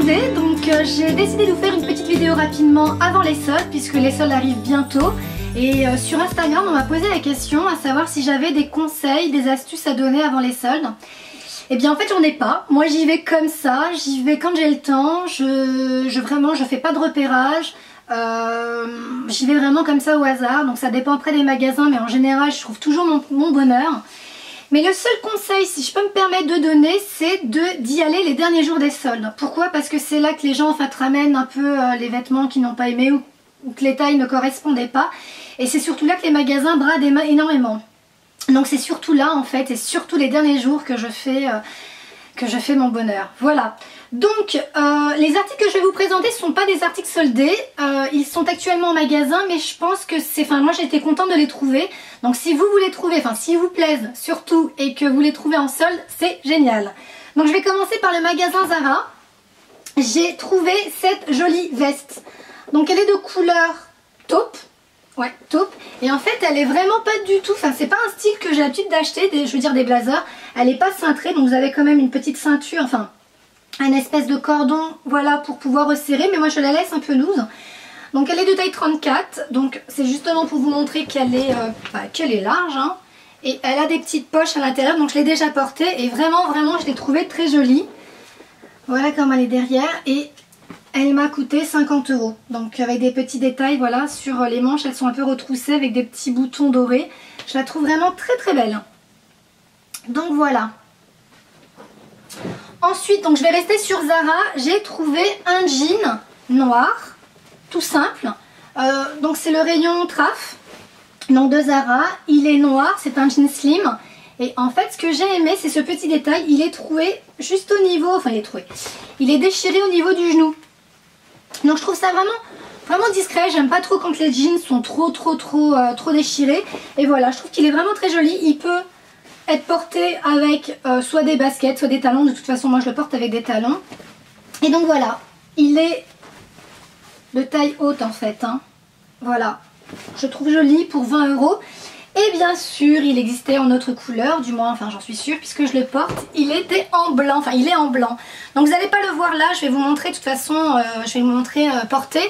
retrouvés. Donc j'ai décidé de vous faire une petite vidéo rapidement avant les soldes puisque les soldes arrivent bientôt. Et sur Instagram on m'a posé la question à savoir si j'avais des conseils, des astuces à donner avant les soldes. Et bien en fait j'en ai pas. Moi j'y vais comme ça, j'y vais quand j'ai le temps. Vraiment je fais pas de repérage. J'y vais vraiment comme ça au hasard. Donc ça dépend après des magasins, mais en général je trouve toujours mon bonheur. Mais le seul conseil, si je peux me permettre de donner, c'est d'y aller les derniers jours des soldes. Pourquoi? Parce que c'est là que les gens en fait ramènent un peu les vêtements qu'ils n'ont pas aimés ou que les tailles ne correspondaient pas. Et c'est surtout là que les magasins bradent énormément. Donc c'est surtout là en fait, et surtout les derniers jours que je fais mon bonheur. Voilà. Donc les articles que je vais vous présenter ne sont pas des articles soldés, ils sont actuellement en magasin, mais je pense que c'est... Enfin moi j'ai été contente de les trouver, donc si vous les trouvez, enfin s'ils vous plaisent surtout et que vous les trouvez en solde, c'est génial. Donc je vais commencer par le magasin Zara. J'ai trouvé cette jolie veste. Donc elle est de couleur taupe. Ouais, taupe. Et en fait, elle est vraiment pas du tout... Enfin, c'est pas un style que j'ai l'habitude d'acheter, je veux dire des blazers. Elle est pas cintrée, donc vous avez quand même une petite ceinture, enfin, un espèce de cordon, voilà, pour pouvoir resserrer. Mais moi, je la laisse un peu loose. Donc, elle est de taille 34. Donc, c'est justement pour vous montrer qu'elle est large, hein. Et elle a des petites poches à l'intérieur. Donc, je l'ai déjà portée. Et vraiment, vraiment, je l'ai trouvée très jolie. Voilà comme elle est derrière. Et... elle m'a coûté 50 €. Donc avec des petits détails, voilà, sur les manches, elles sont un peu retroussées avec des petits boutons dorés. Je la trouve vraiment très très belle. Donc voilà. Ensuite, donc je vais rester sur Zara. J'ai trouvé un jean noir, tout simple. Donc c'est le rayon traf, donc de Zara. Il est noir, c'est un jean slim. Et en fait, ce que j'ai aimé, c'est ce petit détail. Il est troué juste au niveau, enfin il est déchiré au niveau du genou. Donc je trouve ça vraiment discret. J'aime pas trop quand les jeans sont trop déchirés. Et voilà, je trouve qu'il est vraiment très joli. Il peut être porté avec soit des baskets, soit des talons. De toute façon, moi je le porte avec des talons. Et donc voilà, il est de taille haute en fait, hein. Voilà, je trouve joli pour 20 €. Et bien sûr, il existait en autre couleur, du moins, enfin j'en suis sûre, puisque je le porte. Il était en blanc, enfin il est en blanc. Donc vous n'allez pas le voir là, je vais vous montrer de toute façon, je vais vous montrer porté.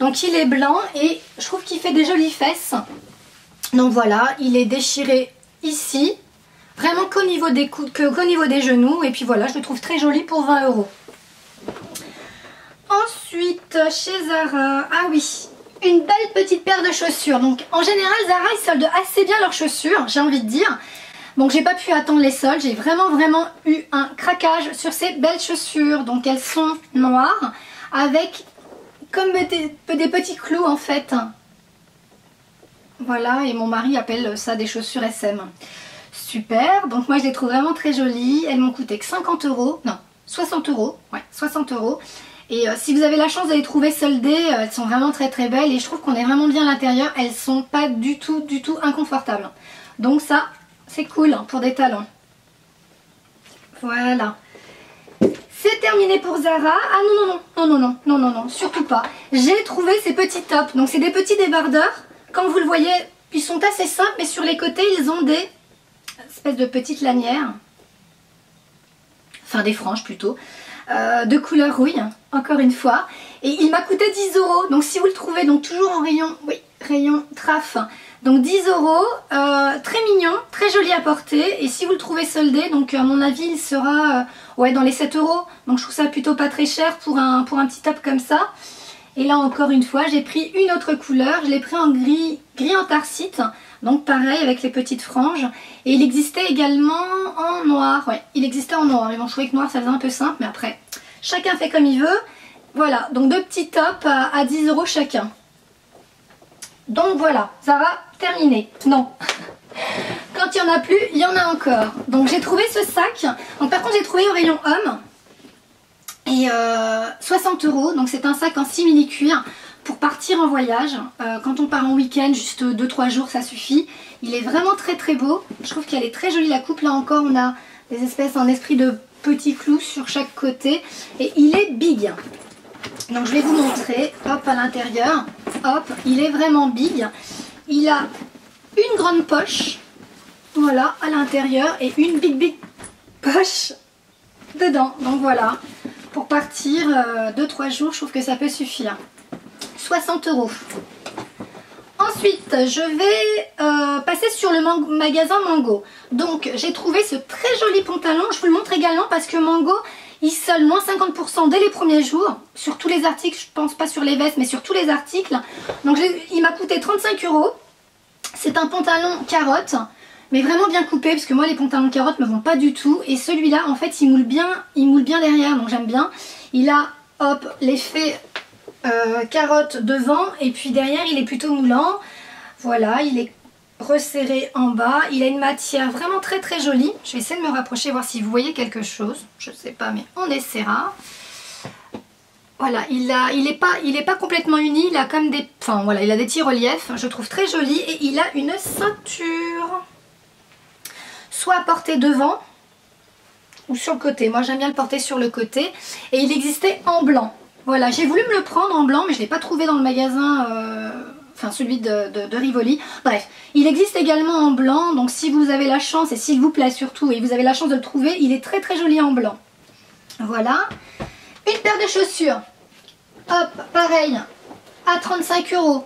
Donc il est blanc et je trouve qu'il fait des jolies fesses. Donc voilà, il est déchiré ici, vraiment qu'au niveau des genoux. Et puis voilà, je le trouve très joli pour 20 €. Ensuite, chez Zara, ah oui, une belle petite paire de chaussures. Donc en général Zara ils soldent assez bien leurs chaussures, j'ai envie de dire. Donc j'ai pas pu attendre les soldes, j'ai vraiment eu un craquage sur ces belles chaussures. Donc elles sont noires avec comme des petits clous en fait. Voilà, et mon mari appelle ça des chaussures SM. Super, donc moi je les trouve vraiment très jolies. Elles m'ont coûté que 50 €, non 60 €, ouais 60 €. Et si vous avez la chance de les trouver soldées, elles sont vraiment très très belles et je trouve qu'on est vraiment bien à l'intérieur. Elles sont pas du tout inconfortables. Donc ça, c'est cool pour des talons. Voilà. C'est terminé pour Zara. Ah non, surtout pas. J'ai trouvé ces petits tops. Donc c'est des petits débardeurs. Comme vous le voyez, ils sont assez simples, mais sur les côtés, ils ont des espèces de petites lanières. Enfin des franges plutôt. De couleur rouille, encore une fois, et il m'a coûté 10 €. Donc si vous le trouvez, donc toujours en rayon, oui, rayon traf, donc 10 €, très mignon, très joli à porter. Et si vous le trouvez soldé, donc à mon avis il sera ouais, dans les 7 €. Donc je trouve ça plutôt pas très cher pour un petit top comme ça. Et là encore une fois j'ai pris une autre couleur, je l'ai pris en gris antarcite. Donc pareil avec les petites franges. Et il existait également en noir. Ouais, il existait en noir. Ils vont trouver que noir ça faisait un peu simple. Mais après, chacun fait comme il veut. Voilà, donc deux petits tops à 10 € chacun. Donc voilà, Zara terminé. Non. Quand il n'y en a plus, il y en a encore. Donc j'ai trouvé ce sac. Donc par contre j'ai trouvé au rayon homme. Et 60 €. Donc c'est un sac en simili cuir. Pour partir en voyage, quand on part en week-end, juste 2-3 jours ça suffit. Il est vraiment très très beau. Je trouve qu'elle est très jolie la coupe. Là encore on a des espèces en esprit de petits clous sur chaque côté. Et il est big. Donc je vais vous montrer. Hop, à l'intérieur. Hop, il est vraiment big. Il a une grande poche. Voilà, à l'intérieur. Et une big poche dedans. Donc voilà. pour partir 2-3 jours, je trouve que ça peut suffire. 60 €. Ensuite, je vais passer sur le magasin Mango. Donc, j'ai trouvé ce très joli pantalon. Je vous le montre également parce que Mango, il solde moins 50% dès les premiers jours. Sur tous les articles, je pense pas sur les vestes, mais sur tous les articles. Donc, il m'a coûté 35 €. C'est un pantalon carotte, mais vraiment bien coupé, parce que moi, les pantalons carottes me vont pas du tout. Et celui-là, en fait, il moule bien derrière, donc j'aime bien. Il a, hop, l'effet... carotte devant et puis derrière il est plutôt moulant. Voilà, il est resserré en bas. Il a une matière vraiment très très jolie. Je vais essayer de me rapprocher, voir si vous voyez quelque chose. Je sais pas, mais on essaiera. Voilà, il est pas complètement uni. Il a comme des... Enfin voilà, il a des petits reliefs. Je trouve très joli. Et il a une ceinture. Soit à porter devant ou sur le côté. Moi j'aime bien le porter sur le côté. Et il existait en blanc. Voilà, j'ai voulu me le prendre en blanc, mais je ne l'ai pas trouvé dans le magasin, enfin celui de Rivoli. Bref, il existe également en blanc, donc si vous avez la chance, et s'il vous plaît surtout, et vous avez la chance de le trouver, il est très très joli en blanc. Voilà. Une paire de chaussures. Hop, pareil, à 35 €.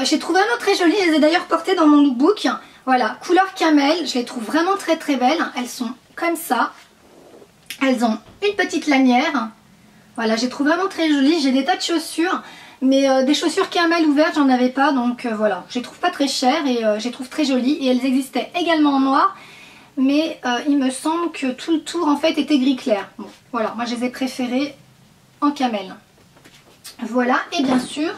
J'ai trouvé un autre très joli, je les ai d'ailleurs portées dans mon lookbook. Voilà, couleur camel, je les trouve vraiment très très belles. Elles sont comme ça. Elles ont une petite lanière. Voilà, j'ai trouvé vraiment très joli. J'ai des tas de chaussures, mais des chaussures camel ouvertes, j'en avais pas. Donc voilà, je les trouve pas très chères et je les trouve très jolies. Et elles existaient également en noir, mais il me semble que tout le tour en fait était gris clair. Bon, voilà, moi je les ai préférées en camel. Voilà, et bien sûr,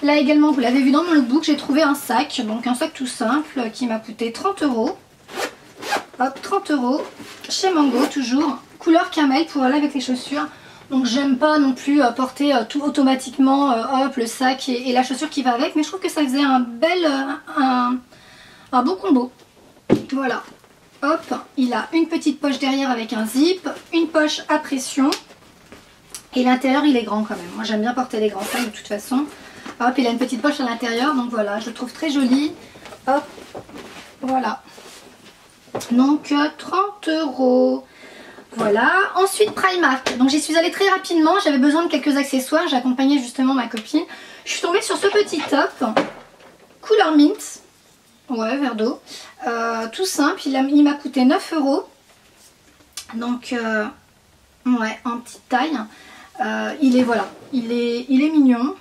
là également, vous l'avez vu dans mon lookbook, j'ai trouvé un sac. Donc un sac tout simple qui m'a coûté 30 €. Hop, 30 € chez Mango, toujours. Couleur camel pour aller avec les chaussures. Donc j'aime pas non plus porter tout automatiquement, hop, le sac et la chaussure qui va avec. Mais je trouve que ça faisait un beau combo. Voilà. Hop, il a une petite poche derrière avec un zip, une poche à pression. Et l'intérieur il est grand quand même. Moi j'aime bien porter les grands sacs de toute façon. Hop, il a une petite poche à l'intérieur. Donc voilà, je le trouve très joli. Hop, voilà. Donc 30 €. Voilà, ensuite Primark, donc j'y suis allée très rapidement, j'avais besoin de quelques accessoires, j'accompagnais justement ma copine. Je suis tombée sur ce petit top, couleur mint, ouais, verre d'eau, tout simple, il m'a coûté 9 €, donc ouais, en petite taille. Il est mignon,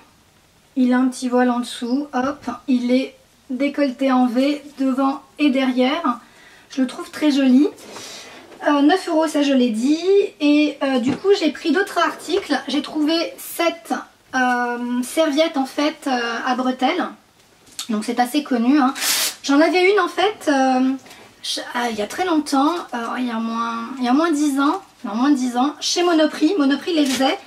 il a un petit voile en dessous, hop, il est décolleté en V devant et derrière, je le trouve très joli. 9 €, ça je l'ai dit. Et du coup j'ai pris d'autres articles. J'ai trouvé cette serviette en fait à bretelles. Donc c'est assez connu, hein. J'en avais une en fait il y a très longtemps, il y a moins 10 ans. Non, moins de 10 ans, chez Monoprix. Monoprix les faisait.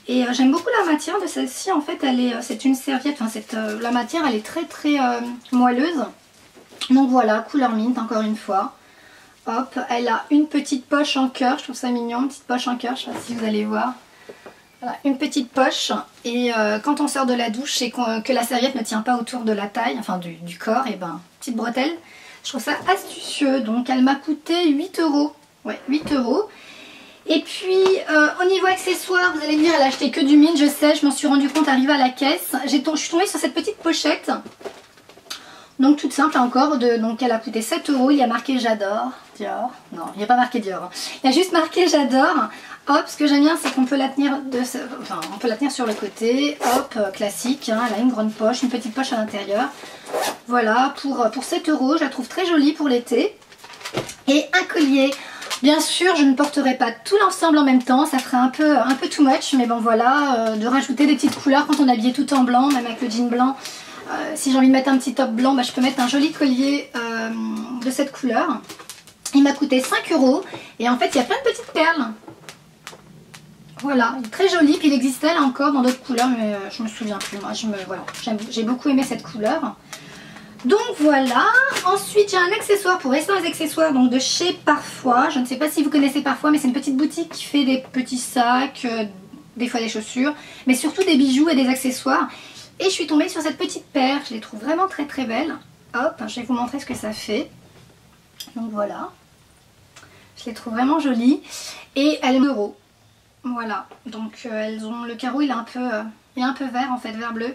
Et j'aime beaucoup la matière de celle-ci. En fait c'est une serviette. Enfin la matière elle est très très moelleuse. Donc voilà, couleur mint encore une fois. Hop, elle a une petite poche en cœur, je trouve ça mignon, une petite poche en cœur, je ne sais pas si vous allez voir. Voilà, une petite poche, et quand on sort de la douche et que la serviette ne tient pas autour de la taille, enfin du corps, et ben, petite bretelle, je trouve ça astucieux. Donc elle m'a coûté 8 €, ouais, 8 €. Et puis au niveau accessoires, vous allez me dire, elle a acheté que du mint, je sais, je m'en suis rendu compte arrivée à la caisse. Je suis tombée sur cette petite pochette. Donc toute simple encore, donc elle a coûté 7 €, il y a marqué j'adore, Dior, non il n'y a pas marqué Dior, hein. Il y a juste marqué j'adore. Hop, ce que j'aime bien c'est qu'on peut la tenir on peut la tenir sur le côté, hop, classique, hein. Elle a une grande poche, une petite poche à l'intérieur. Voilà, pour 7 €, je la trouve très jolie pour l'été. Et un collier, bien sûr je ne porterai pas tout l'ensemble en même temps, ça ferait un peu too much, mais bon voilà, de rajouter des petites couleurs quand on est habillé tout en blanc, même avec le jean blanc. Si j'ai envie de mettre un petit top blanc, bah, je peux mettre un joli collier de cette couleur. Il m'a coûté 5 € et en fait il y a plein de petites perles. Voilà, il est très joli, puis il existait là encore dans d'autres couleurs, mais je me souviens plus. Moi, voilà, j'ai beaucoup aimé cette couleur. Donc voilà, ensuite j'ai un accessoire pour rester dans les accessoires donc de chez Parfois. Je ne sais pas si vous connaissez Parfois, mais c'est une petite boutique qui fait des petits sacs, des fois des chaussures, mais surtout des bijoux et des accessoires. Et je suis tombée sur cette petite paire, je les trouve vraiment très très belles. Hop, je vais vous montrer ce que ça fait. Donc voilà, je les trouve vraiment jolies. Et elle est 1 €. Voilà, donc elles ont le carreau, il est un peu vert en fait, vert bleu.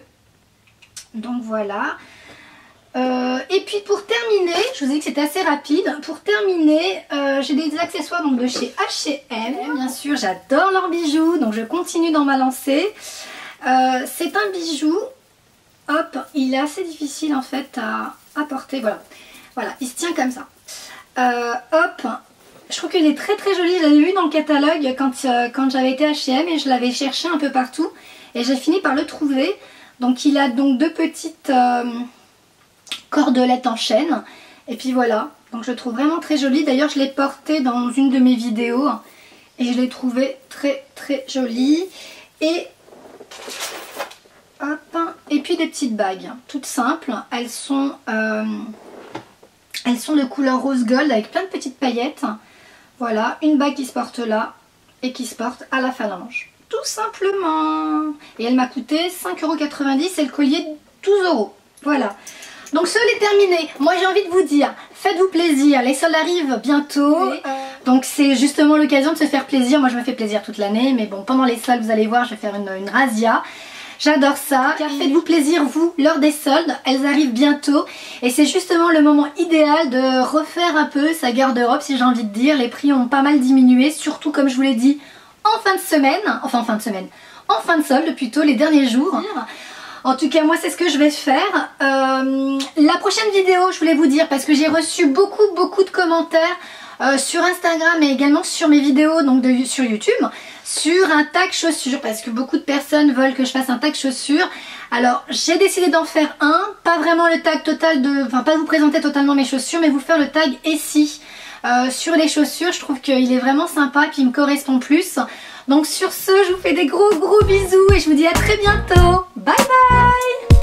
Donc voilà. Et puis pour terminer, je vous ai dit que c'était assez rapide. Pour terminer, j'ai des accessoires donc de chez H&M. Bien sûr, j'adore leurs bijoux, donc je continue dans ma lancée. C'est un bijou. Hop, il est assez difficile en fait à porter. Voilà, voilà, il se tient comme ça. Hop, je trouve qu'il est très très joli. Je l'avais vu dans le catalogue quand j'avais été à H&M et je l'avais cherché un peu partout. Et j'ai fini par le trouver. Donc il a donc deux petites cordelettes en chaîne. Et puis voilà, donc je le trouve vraiment très joli. D'ailleurs je l'ai porté dans une de mes vidéos et je l'ai trouvé très très joli. Et hop, et puis des petites bagues, toutes simples. Elles sont de couleur rose gold avec plein de petites paillettes. Voilà, une bague qui se porte là et qui se porte à la phalange. Tout simplement. Et elle m'a coûté 5,90 € et le collier 12 €. Voilà. Donc ce est terminé. Moi j'ai envie de vous dire, faites-vous plaisir. Les soldes arrivent bientôt. Donc c'est justement l'occasion de se faire plaisir. Moi je me fais plaisir toute l'année. Mais bon, pendant les soldes, vous allez voir, je vais faire une razzia. J'adore ça. Faites-vous plaisir vous lors des soldes. Elles arrivent bientôt. Et c'est justement le moment idéal de refaire un peu sa garde-robe, si j'ai envie de dire. Les prix ont pas mal diminué. Surtout comme je vous l'ai dit, en fin de semaine. Enfin en fin de semaine. En fin de solde plutôt, les derniers jours. En tout cas moi c'est ce que je vais faire. La prochaine vidéo, je voulais vous dire, parce que j'ai reçu beaucoup de commentaires sur Instagram et également sur mes vidéos donc sur YouTube, sur un tag chaussures, parce que beaucoup de personnes veulent que je fasse un tag chaussures. Alors j'ai décidé d'en faire un, pas vraiment le tag total enfin pas vous présenter totalement mes chaussures, mais vous faire le tag ici sur les chaussures. Je trouve qu'il est vraiment sympa et qu'il me correspond plus. Donc sur ce, je vous fais des gros bisous et je vous dis à très bientôt. Bye bye.